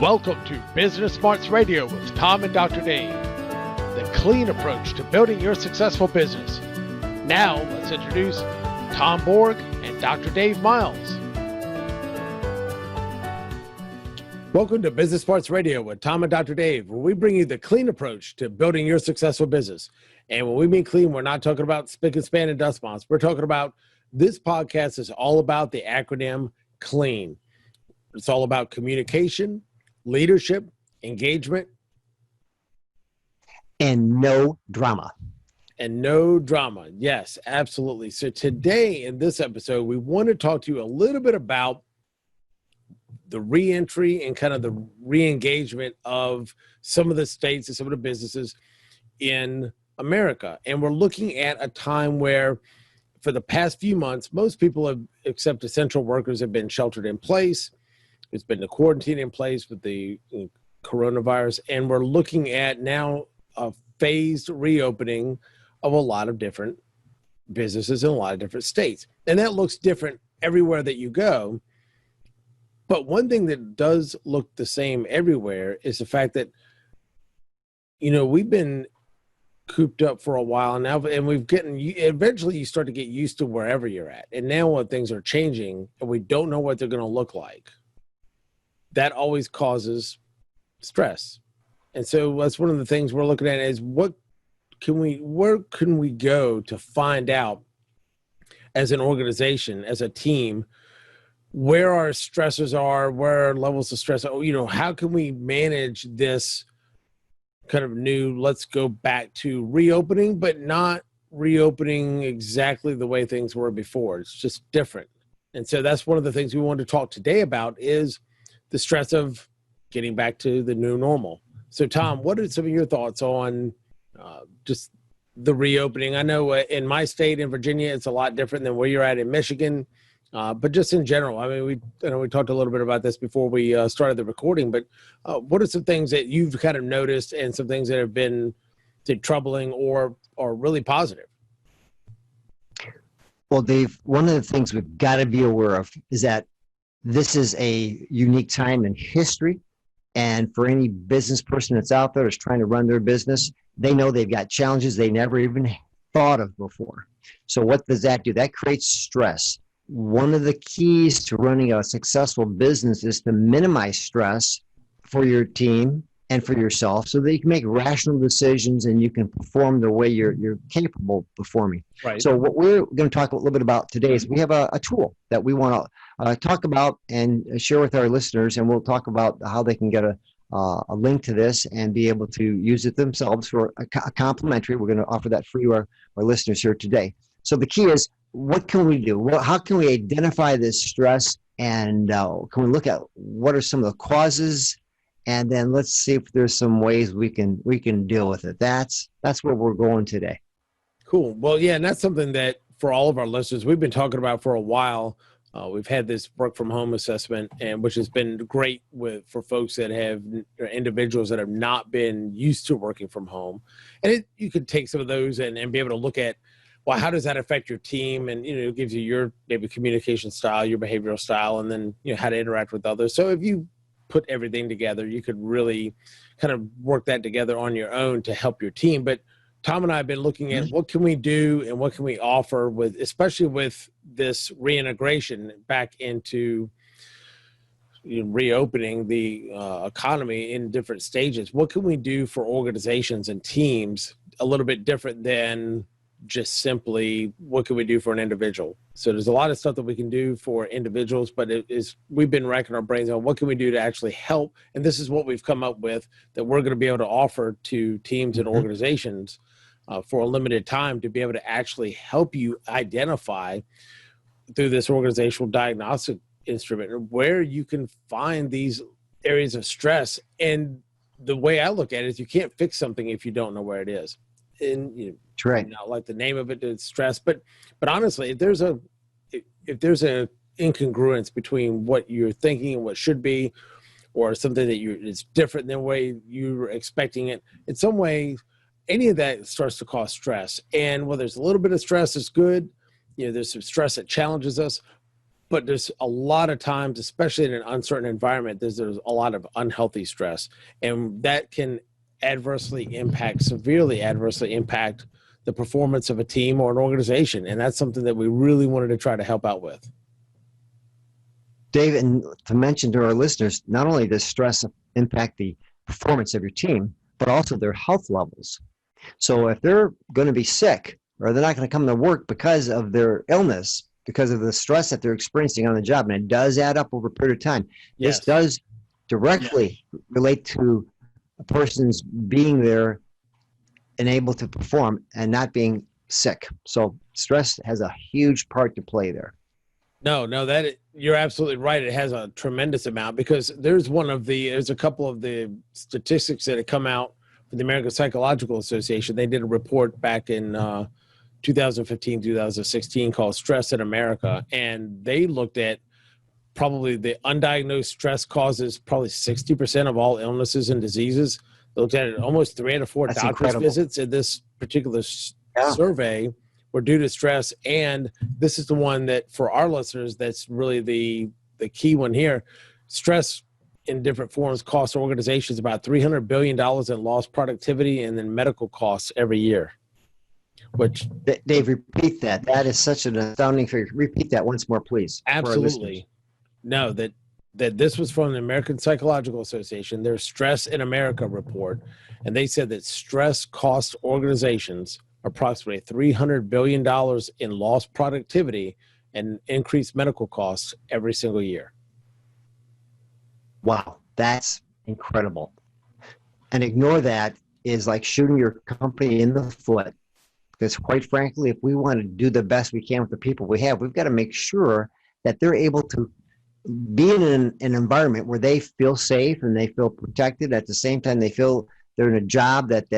Welcome to Business Smarts Radio with Tom and Dr. Dave, the clean approach to building your successful business. Now, let's introduce Tom Borg and Dr. Dave Miles. Welcome to Business Smarts Radio with Tom and Dr. Dave, where we bring you the clean approach to building your successful business. And when we mean clean, we're not talking about spick and span and dust mops. We're talking about this podcast is all about the acronym CLEAN. It's all about communication, leadership, engagement, and no drama. And no drama. Yes, absolutely. So today in this episode, we want to talk to you a little bit about the reentry and kind of the re-engagement of some of the states and some of the businesses in America. And we're looking at a time where for the past few months, most people have, except essential workers, have been sheltered in place. It's been the quarantine in place with the coronavirus. And we're looking at now a phased reopening of a lot of different businesses in a lot of different states. And that looks different everywhere that you go. But one thing that does look the same everywhere is the fact that, you know, we've been cooped up for a while now, and eventually you start to get used to wherever you're at. And now when things are changing and we don't know what they're going to look like, that always causes stress. And so that's one of the things we're looking at is where can we go to find out as an organization, as a team, where our stressors are, where our levels of stress are, you know, how can we manage this kind of new, let's go back to reopening, but not reopening exactly the way things were before. It's just different. And so that's one of the things we want to talk today about is the stress of getting back to the new normal. So Tom, what are some of your thoughts on just the reopening? I know in my state, in Virginia, it's a lot different than where you're at in Michigan. But just in general, I mean, we talked a little bit about this before we started the recording, but what are some things that you've kind of noticed and some things that have been troubling or really positive? Well, Dave, one of the things we've got to be aware of is that this is a unique time in history. And for any business person that's out there that's trying to run their business, they know they've got challenges they never even thought of before. So what does that do? That creates stress. One of the keys to running a successful business is to minimize stress for your team and for yourself so that you can make rational decisions and you can perform the way you're capable of performing. Right. So what we're going to talk a little bit about today is we have a tool that we want to talk about and share with our listeners, and we'll talk about how they can get a link to this and be able to use it themselves for a complimentary. We're going to offer that free to our listeners here today. So the key is, what can we do? How can we identify this stress, and can we look at what are some of the causes, and then let's see if there's some ways we can deal with it. That's where we're going today. Cool. Well, yeah, and that's something that for all of our listeners, we've been talking about for a while. We've had this work from home assessment, and which has been great for folks that have individuals that have not been used to working from home, and you could take some of those and be able to look at, well, how does that affect your team? And, you know, it gives you your maybe communication style, your behavioral style, and then, you know, how to interact with others. So if you put everything together, you could really kind of work that together on your own to help your team. But Tom and I have been looking at what can we do and what can we offer with, especially with this reintegration back into reopening the economy in different stages. What can we do for organizations and teams a little bit different than just simply what can we do for an individual? So there's a lot of stuff that we can do for individuals, but we've been racking our brains on what can we do to actually help. And this is what we've come up with that we're going to be able to offer to teams and organizations for a limited time to be able to actually help you identify through this organizational diagnostic instrument where you can find these areas of stress. And the way I look at it is you can't fix something if you don't know where it is. And right. Not like the name of it is stress, but honestly, if there's a incongruence between what you're thinking and what should be, or something that is different than the way you were expecting it, in some way, any of that starts to cause stress. And whether there's a little bit of stress is good, there's some stress that challenges us, but there's a lot of times, especially in an uncertain environment, there's a lot of unhealthy stress, and that can severely adversely impact the performance of a team or an organization. And that's something that we really wanted to try to help out with. Dave, and to mention to our listeners, not only does stress impact the performance of your team, but also their health levels. So if they're going to be sick or they're not going to come to work because of their illness, because of the stress that they're experiencing on the job, and it does add up over a period of time, Yes. this does directly relate to a person's being there and able to perform and not being sick. So stress has a huge part to play there. No, you're absolutely right. It has a tremendous amount, because there's a couple of the statistics that have come out for the American Psychological Association. They did a report back in 2015, 2016 called Stress in America. And they looked at probably the undiagnosed stress causes probably 60% of all illnesses and diseases. They looked at it, almost 3 out of 4 That's doctor's incredible. visits in this particular survey were due to stress. And this is the one that, for our listeners, that's really the key one here. Stress in different forms costs organizations about $300 billion in lost productivity and then medical costs every year. Which, Dave, repeat that. That is such an astounding figure. Repeat that once more, please. absolutely. No, that this was from the American Psychological Association, their Stress in America report. And they said that stress costs organizations approximately $300 billion in lost productivity and increased medical costs every single year. Wow, that's incredible. And ignore that is like shooting your company in the foot. Because quite frankly, if we want to do the best we can with the people we have, we've got to make sure that they're able to be in an environment where they feel safe and they feel protected. At the same time, they feel they're in a job that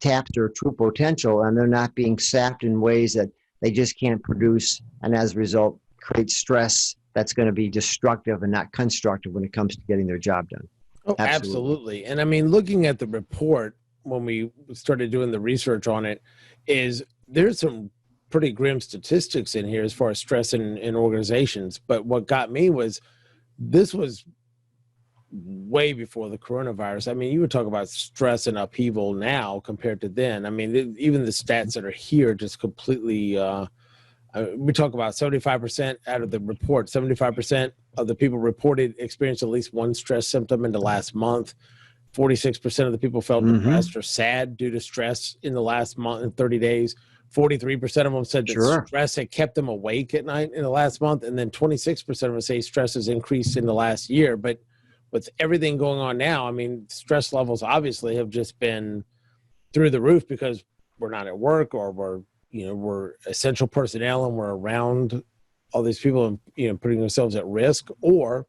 taps their true potential, and they're not being sapped in ways that they just can't produce, and as a result, create stress that's going to be destructive and not constructive when it comes to getting their job done. Oh, absolutely. And I mean, looking at the report, when we started doing the research on it, there's some pretty grim statistics in here as far as stress in organizations. But what got me was, this was way before the coronavirus. I mean, you would talk about stress and upheaval now compared to then. I mean, even the stats that are here just completely, we talk about 75% out of the report, 75% of the people reported experienced at least one stress symptom in the last month. 46% of the people felt depressed or sad due to stress in the last month, in 30 days. 43% of them said that stress had kept them awake at night in the last month. And then 26% of them say stress has increased in the last year. But with everything going on now, I mean, stress levels obviously have just been through the roof, because we're not at work, or we're essential personnel and we're around all these people and, putting themselves at risk, or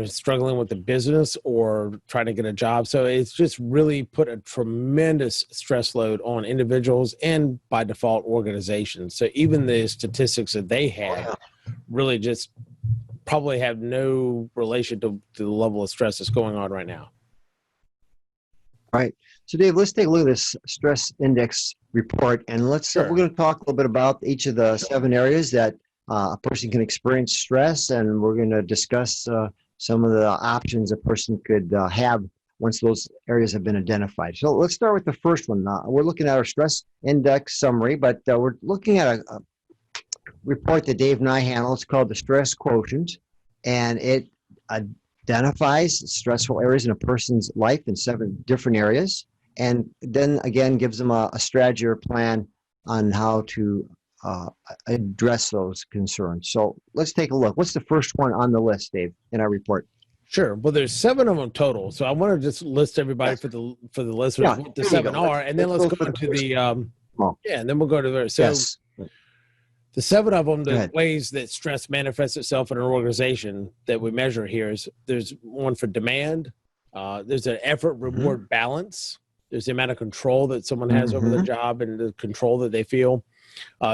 struggling with the business or trying to get a job. So it's just really put a tremendous stress load on individuals and, by default, organizations. So even the statistics that they have really just probably have no relation to the level of stress that's going on right now. Right. So Dave, let's take a look at this stress index report, and we're going to talk a little bit about each of the 7 areas that a person can experience stress, and we're going to discuss some of the options a person could have once those areas have been identified. So let's start with the first one. We're looking at our stress index summary, but we're looking at a report that Dave and I handle. It's called the Stress Quotient, and it identifies stressful areas in a person's life in 7 different areas, and then again gives them a strategy or plan on how to address those concerns. So let's take a look. What's the first one on the list, Dave, in our report? Sure. Well, there's 7 of them total. So I want to just list everybody for the listeners what the 7 are, and then let's go into the and then we'll go to the the 7 of them, the ways that stress manifests itself in an organization that we measure here is, there's one for demand, there's an effort reward balance, there's the amount of control that someone has over the job and the control that they feel.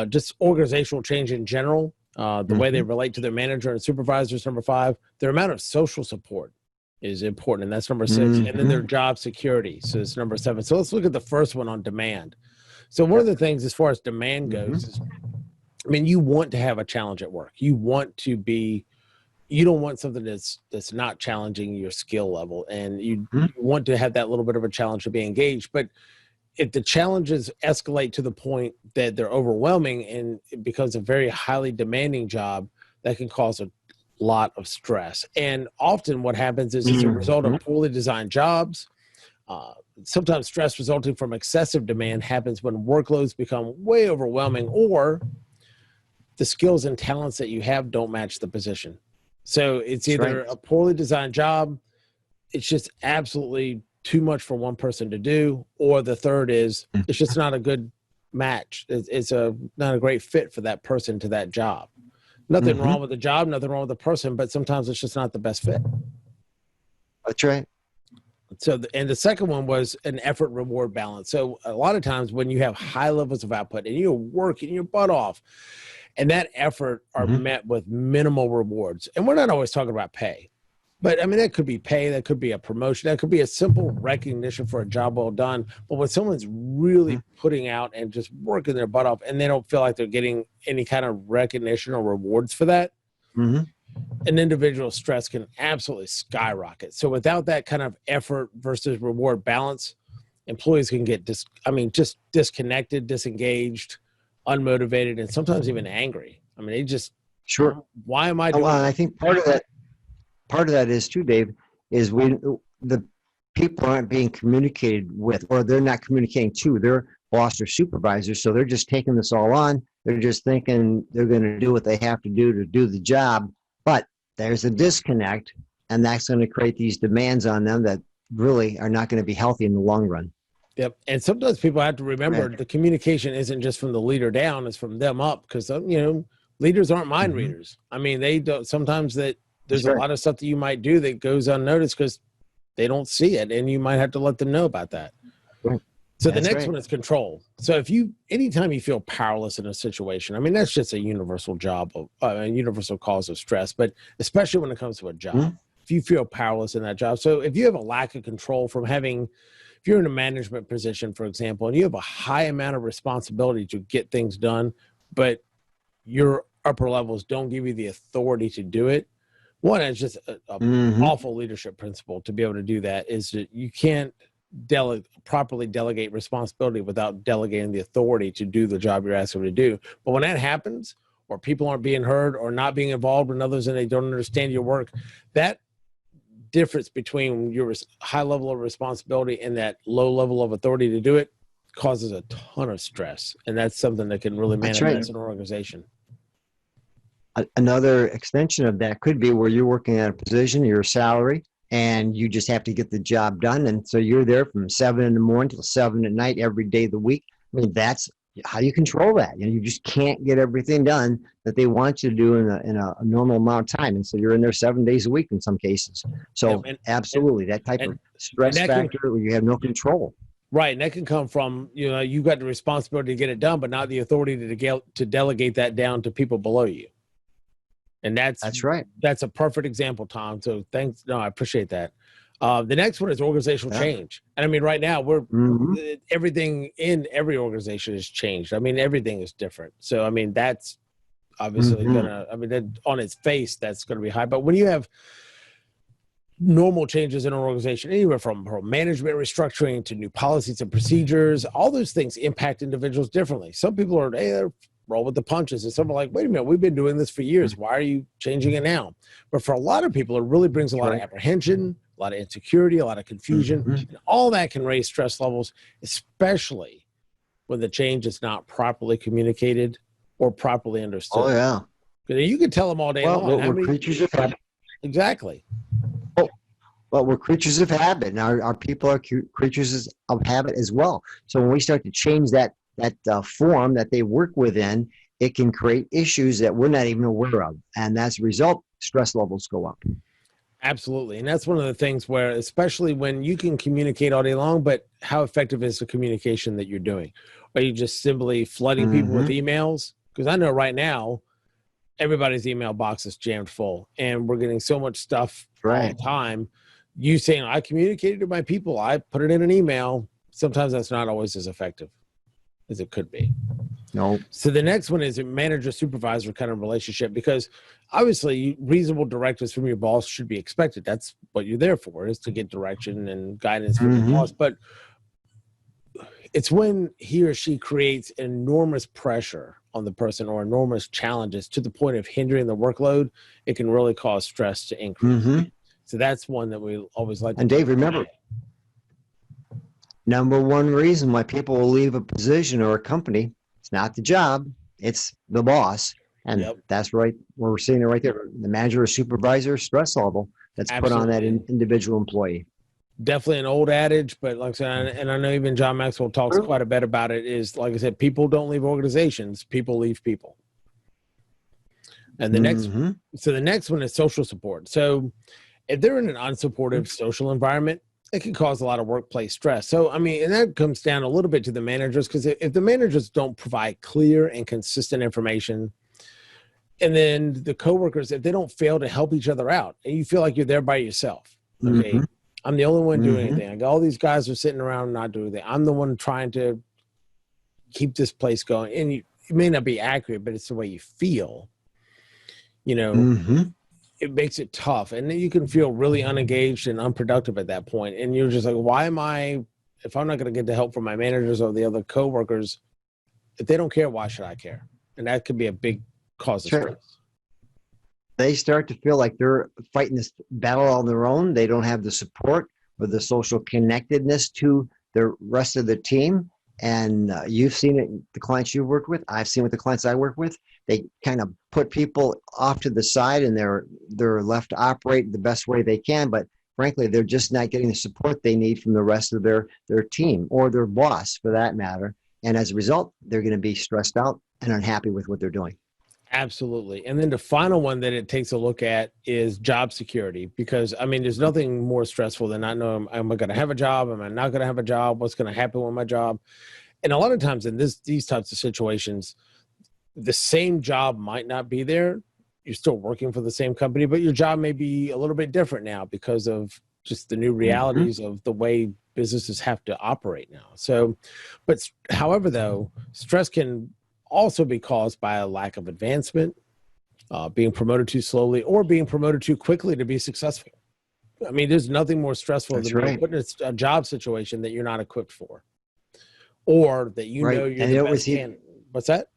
Just organizational change in general, the way they relate to their manager and supervisors, number 5. Their amount of social support is important, and that's number 6. And then their job security, so it's number 7. So let's look at the first one on demand. So one of the things as far as demand goes is I mean, you want to have a challenge at work. You don't want something that's not challenging your skill level, and you want to have that little bit of a challenge to be engaged. But if the challenges escalate to the point that they're overwhelming and it becomes a very highly demanding job, that can cause a lot of stress. And often what happens is it's a result of poorly designed jobs. Sometimes stress resulting from excessive demand happens when workloads become way overwhelming, or the skills and talents that you have don't match the position. So it's either a poorly designed job, it's just absolutely too much for one person to do, or the third is it's just not a good match. It's not a great fit for that person to that job. Nothing wrong with the job, nothing wrong with the person, but sometimes it's just not the best fit. That's right. So, and the second one was an effort reward balance. So a lot of times when you have high levels of output and you're working your butt off, and that effort are met with minimal rewards. And we're not always talking about pay, but I mean, that could be pay, that could be a promotion, that could be a simple recognition for a job well done. But when someone's really putting out and just working their butt off and they don't feel like they're getting any kind of recognition or rewards for that, an individual's stress can absolutely skyrocket. So without that kind of effort versus reward balance, employees can get just disconnected, disengaged, unmotivated, and sometimes even angry. I mean, they just why am I doing I think part of that is too, Dave, is the people aren't being communicated with, or they're not communicating to their boss or supervisor. So they're just taking this all on. They're just thinking they're going to do what they have to do the job. But there's a disconnect, and that's going to create these demands on them that really are not going to be healthy in the long run. Yep. And sometimes people have to remember the communication isn't just from the leader down, it's from them up, because, leaders aren't mind readers. I mean, they don't, sometimes there's a lot of stuff that you might do that goes unnoticed because they don't see it, and you might have to let them know about that. So the next one is control. So anytime you feel powerless in a situation, I mean, that's just a universal a universal cause of stress, but especially when it comes to a job, if you feel powerless in that job. So if you have a lack of control if you're in a management position, for example, and you have a high amount of responsibility to get things done, but your upper levels don't give you the authority to do it. One, it's just an awful leadership principle to be able to do that, is that you can't properly delegate responsibility without delegating the authority to do the job you're asking them to do. But when that happens, or people aren't being heard or not being involved with others and they don't understand your work, that difference between your high level of responsibility and that low level of authority to do it causes a ton of stress. And that's something that can really manifest in an organization. Another extension of that could be where you're working at a position, your salary, and you just have to get the job done. And so you're there from 7 in the morning till 7 at night every day of the week. I mean, that's how you control that. You just can't get everything done that they want you to do in a normal amount of time. And so you're in there 7 days a week in some cases. So absolutely, that type of stress factor where you have no control. Right. And that can come from, you've got the responsibility to get it done, but not the authority to delegate that down to people below you. And that's right. That's a perfect example, Tom. So thanks. No, I appreciate that. The next one is organizational change. And I mean, right now everything in every organization has changed. I mean, everything is different. So, I mean, that's obviously on its face, that's going to be high. But when you have normal changes in an organization, anywhere from management restructuring to new policies and procedures, all those things impact individuals differently. Some people are, they're roll with the punches, and some are like, wait a minute, we've been doing this for years. Why are you changing it now? But for a lot of people, it really brings a lot of apprehension, a lot of insecurity, a lot of confusion. And all that can raise stress levels, especially when the change is not properly communicated or properly understood. Oh, yeah. You can tell them all day long. We're creatures of habit. Exactly. Well, we're creatures of habit, and our people are creatures of habit as well. So when we start to change that form that they work within, it can create issues that we're not even aware of. And as a result, stress levels go up. Absolutely. And that's one of the things where, especially when you can communicate all day long, but how effective is the communication that you're doing? Are you just simply flooding people with emails? Because I know right now, everybody's email box is jammed full, and we're getting so much stuff all the time. You saying, I communicated to my people, I put it in an email. Sometimes that's not always as effective as it could be. No. So the next one is a manager-supervisor kind of relationship, because obviously reasonable directives from your boss should be expected. That's what you're there for, is to get direction and guidance from your boss. But it's when he or she creates enormous pressure on the person or enormous challenges to the point of hindering the workload, it can really cause stress to increase. So that's one that we always like to. And Dave, remember, number one reason why people will leave a position or a company, it's not the job, it's the boss. And that's right. We're seeing it right there. The manager or supervisor stress level that's put on that individual employee. Definitely an old adage, but like I said, and I know even John Maxwell talks quite a bit about it, is, like I said, people don't leave organizations, people leave people. And the next, so the next one is social support. So if they're in an unsupportive social environment, it can cause a lot of workplace stress. So, I mean, and that comes down a little bit to the managers, because if the managers don't provide clear and consistent information, and then the coworkers, if they don't fail to help each other out, and you feel like you're there by yourself, okay, I'm the only one doing anything. Like, all these guys are sitting around not doing anything. I'm the one trying to keep this place going. And it may not be accurate, but it's the way you feel. You know, it makes it tough. And then you can feel really unengaged and unproductive at that point. And you're just like, why am I, if I'm not going to get the help from my managers or the other coworkers, if they don't care, why should I care? And that could be a big cause of stress. They start to feel like they're fighting this battle on their own. They don't have the support or the social connectedness to the rest of the team. And you've seen it, the clients you've worked with. I've seen with the clients I work with. They kind of put people off to the side, and they're left to operate the best way they can. But frankly, they're just not getting the support they need from the rest of their team or their boss, for that matter. And as a result, they're going to be stressed out and unhappy with what they're doing. Absolutely. And then the final one that it takes a look at is job security, because I mean, there's nothing more stressful than not knowing, am I going to have a job? Am I not going to have a job? What's going to happen with my job? And a lot of times in these types of situations, the same job might not be there. You're still working for the same company, but your job may be a little bit different now because of just the new realities of the way businesses have to operate now. So, but however, though, stress can also be caused by a lack of advancement, being promoted too slowly, or being promoted too quickly to be successful. I mean, there's nothing more stressful than being put in a job situation that you're not equipped for, or that you know you're the best candidate. What's that?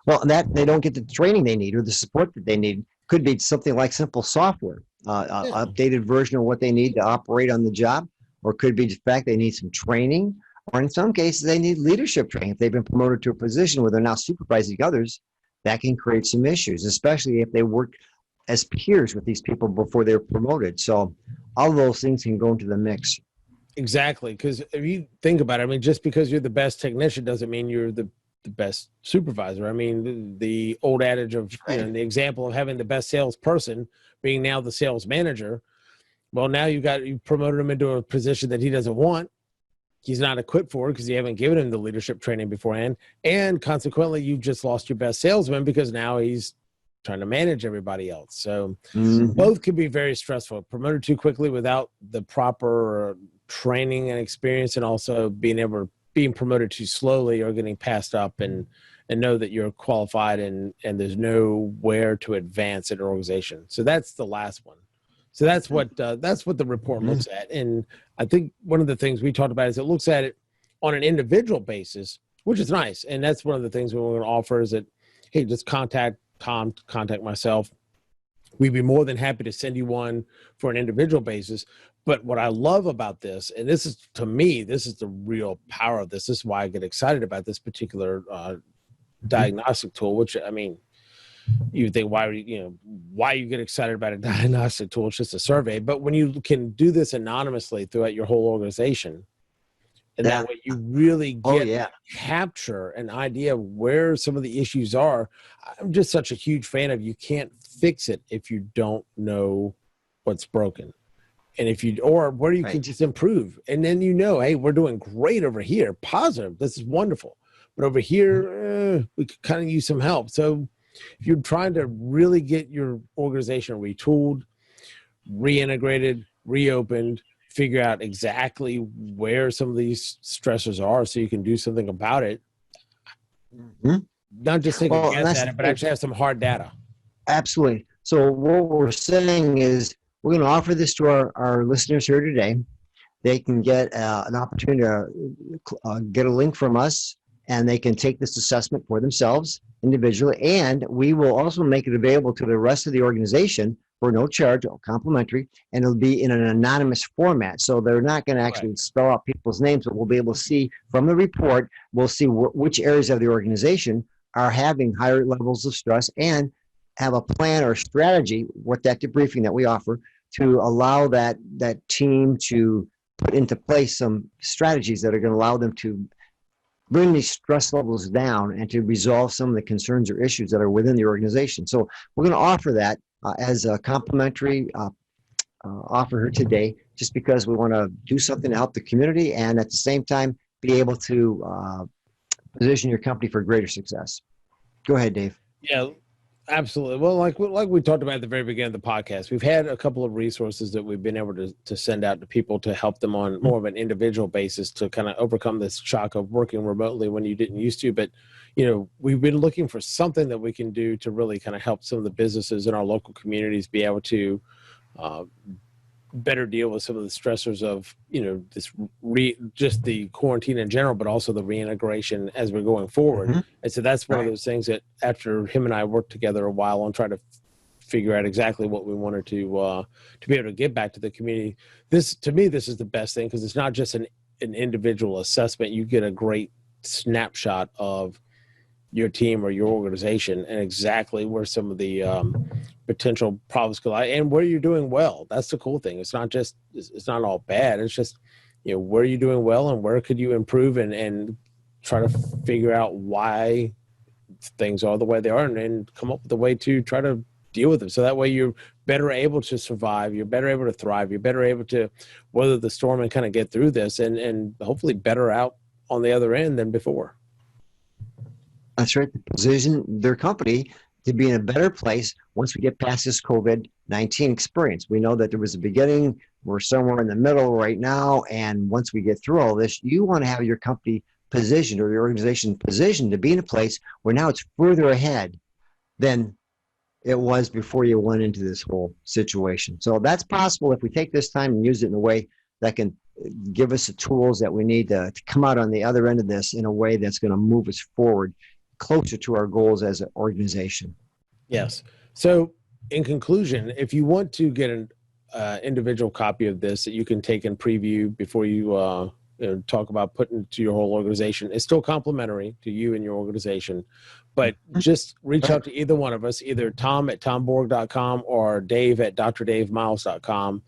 Well, that they don't get the training they need or the support that they need. Could be something like simple software, updated version of what they need to operate on the job, or could be the fact they need some training. Or in some cases, they need leadership training. If they've been promoted to a position where they're now supervising others, that can create some issues, especially if they work as peers with these people before they're promoted. So all of those things can go into the mix. Exactly. Because if you think about it, I mean, just because you're the best technician doesn't mean you're the best supervisor. I mean, the old adage of, the example of having the best salesperson being now the sales manager. Well, now you promoted him into a position that he doesn't want. He's not equipped for it because you haven't given him the leadership training beforehand. And consequently, you just lost your best salesman because now he's trying to manage everybody else. So both can be very stressful. Promoted too quickly without the proper training and experience, and also being promoted too slowly or getting passed up and know that you're qualified and there's nowhere to advance in an organization. So that's the last one. So that's what the report looks at. And I think one of the things we talked about is it looks at it on an individual basis, which is nice. And that's one of the things we we're going to offer is that, hey, just contact Tom, contact myself. We'd be more than happy to send you one for an individual basis. But what I love about this, and this is, to me, this is the real power of this. This is why I get excited about this particular diagnostic tool, which, I mean, you think why you get excited about a diagnostic tool? It's just a survey. But when you can do this anonymously throughout your whole organization, and that way you really capture an idea of where some of the issues are. I'm just such a huge fan of, you can't fix it if you don't know what's broken. And or where you can just improve. And then hey, we're doing great over here. Positive. This is wonderful. But over here, we could kind of use some help. So if you're trying to really get your organization retooled, reintegrated, reopened, figure out exactly where some of these stressors are so you can do something about it, Mhm. Not just take a Well, and guess that's at the it, but thing. actually have some hard data. Absolutely. So what we're saying is we're going to offer this to our listeners here today. They can get an opportunity to get a link from us, and they can take this assessment for themselves individually. And we will also make it available to the rest of the organization for no charge, complimentary, and it'll be in an anonymous format. So they're not going to actually Correct. spell out people's names, but we'll be able to see from the report, we'll see which areas of the organization are having higher levels of stress and have a plan or strategy with that debriefing that we offer to allow that team to put into place some strategies that are going to allow them to bring these stress levels down and to resolve some of the concerns or issues that are within the organization. So we're going to offer that as a complimentary offer here today, just because we want to do something to help the community and at the same time be able to position your company for greater success. Go ahead, Dave. Yeah, absolutely. Well, like we talked about at the very beginning of the podcast, we've had a couple of resources that we've been able to send out to people to help them on more of an individual basis to kind of overcome this shock of working remotely when you didn't used to. But, we've been looking for something that we can do to really kind of help some of the businesses in our local communities be able to uh, better deal with some of the stressors of this just the quarantine in general, but also the reintegration as we're going forward. Mm-hmm. And so that's one of Right. those things that after him and I worked together a while on trying to figure out exactly what we wanted to be able to give back to the community. This, to me, this is the best thing because it's not just an individual assessment. You get a great snapshot of your team or your organization and exactly where some of the potential problems could lie and where you're doing well. That's the cool thing. It's not all bad. It's just, where you're doing well and where could you improve and try to figure out why things are the way they are and come up with a way to try to deal with them. So that way you're better able to survive. You're better able to thrive. You're better able to weather the storm and kind of get through this and hopefully better out on the other end than before. That's right. To position their company to be in a better place once we get past this COVID-19 experience. We know that there was a beginning. We're somewhere in the middle right now. And once we get through all this, you want to have your company positioned or your organization positioned to be in a place where now it's further ahead than it was before you went into this whole situation. So that's possible if we take this time and use it in a way that can give us the tools that we need to come out on the other end of this in a way that's going to move us forward closer to our goals as an organization. Yes. So, in conclusion, if you want to get an individual copy of this that you can take and preview before you, talk about putting to your whole organization, it's still complimentary to you and your organization. But just reach out to either one of us, either Tom at tomborg.com or Dave at drdavemiles.com.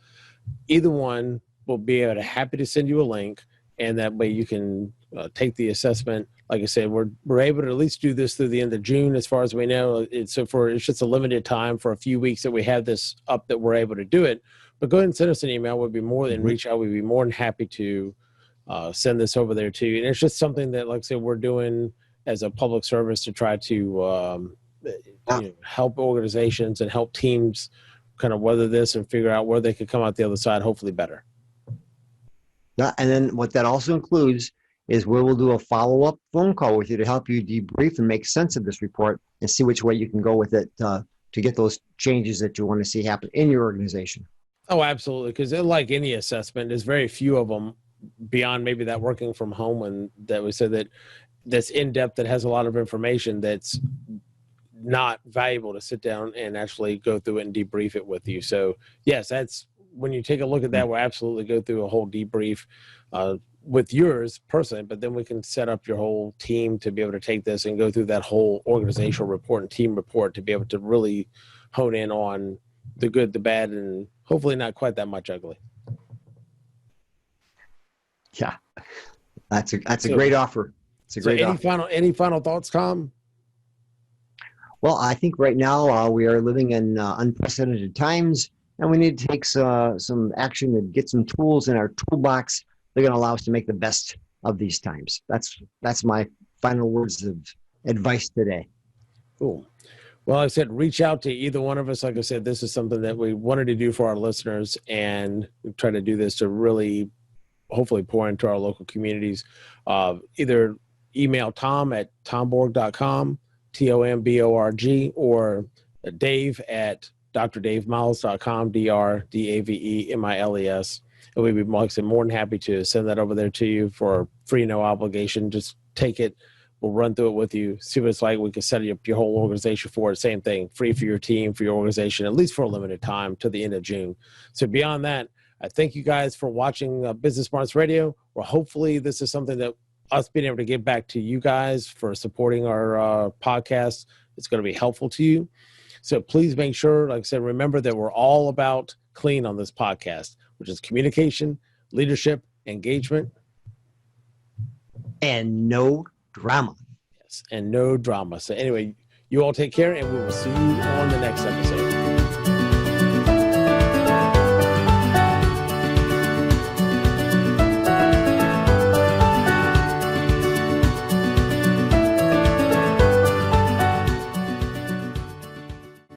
Either one will be happy to send you a link, and that way you can take the assessment. Like I said, we're able to at least do this through the end of June, as far as we know. It's just a limited time for a few weeks that we have this up that we're able to do it. But go ahead and send us an email. We'd be more than reach out. We'd be more than happy to send this over there to you. And it's just something that, like I said, we're doing as a public service to try to help organizations and help teams kind of weather this and figure out where they could come out the other side, hopefully better. And then what that also includes is where we'll do a follow-up phone call with you to help you debrief and make sense of this report and see which way you can go with it to get those changes that you want to see happen in your organization. Oh, absolutely. Because like any assessment, there's very few of them beyond maybe that working from home and that we said that's in-depth, that has a lot of information that's not valuable to sit down and actually go through it and debrief it with you. So yes, that's when you take a look at that, we'll absolutely go through a whole debrief with yours personally, but then we can set up your whole team to be able to take this and go through that whole organizational report and team report to be able to really hone in on the good, the bad, and hopefully not quite that much ugly. Yeah, that's a great offer. It's a great offer. Any final thoughts, Tom? Well, I think right now we are living in unprecedented times, and we need to take some action and get some tools in our toolbox. They're going to allow us to make the best of these times. That's my final words of advice today. Cool. Well, like I said, reach out to either one of us. Like I said, this is something that we wanted to do for our listeners, and we try to do this to really hopefully pour into our local communities. Either email Tom at tomborg.com, TOMBORG, or Dave at drdavemiles.com, DRDAVEMILES. And we'd be, like I said, more than happy to send that over there to you for free, no obligation. Just take it. We'll run through it with you, see what it's like. We can set up your whole organization for it. Same thing, free for your team, for your organization, at least for a limited time to the end of June. So beyond that, I thank you guys for watching Business Smarts Radio. Well, hopefully this is something that us being able to give back to you guys for supporting our podcast. It's going to be helpful to you. So please make sure, like I said, remember that we're all about clean on this podcast, which is communication, leadership, engagement, and no drama. yes, and no drama. So anyway, you all take care, and we will see you on the next episode.